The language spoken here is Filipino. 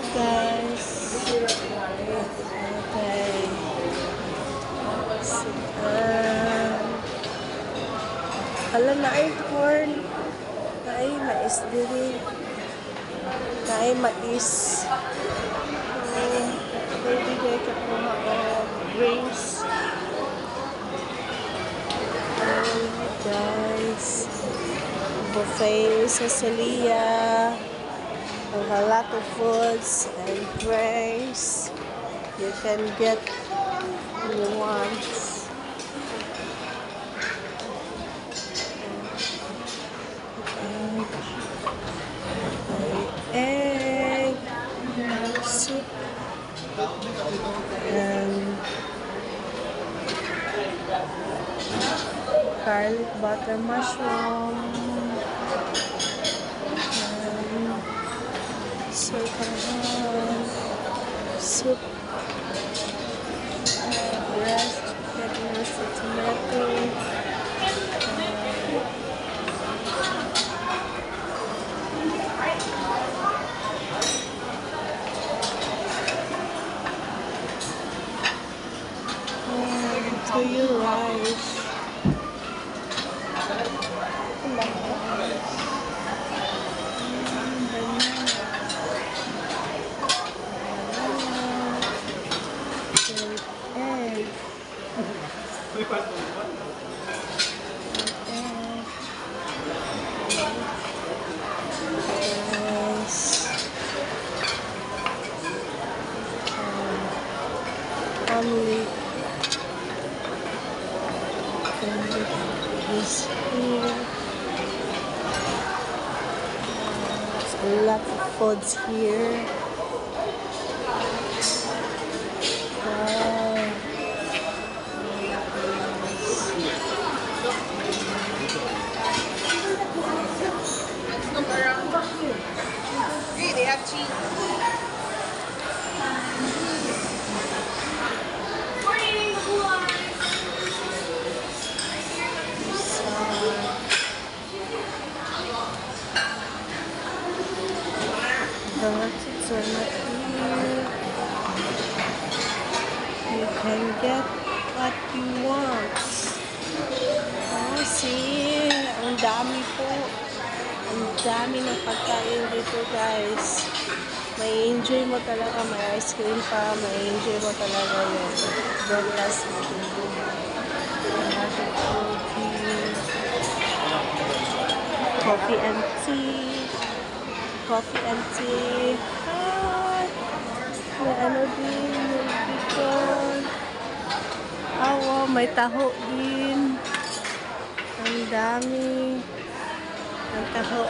guys. Okay. So, alam na ay corn. Na ay mais diri. Na ay mais. Pwede kayo kakuha o grains. Guys. Buffet sa Celia. A lot of foods and drinks. You can get you want. Egg, soup, and garlic butter mushroom, and soup, breast, chicken, roasted tomato, to your rice. Egg. Omelet. This here. There's a lot of foods here. Wow. Hey, they have cheese. The nuts are not here. You can get what you want. Oh, see? Ang dami po. Ang dami ng pagkain dito, guys. May enjoy mo talaga. May ice cream pa. May enjoy mo talaga yung breakfast. Coffee and tea. Coffee and tea. Hi! May ano din, may bacon. Oh, wow, may taho din. Ang dami. Ang taho.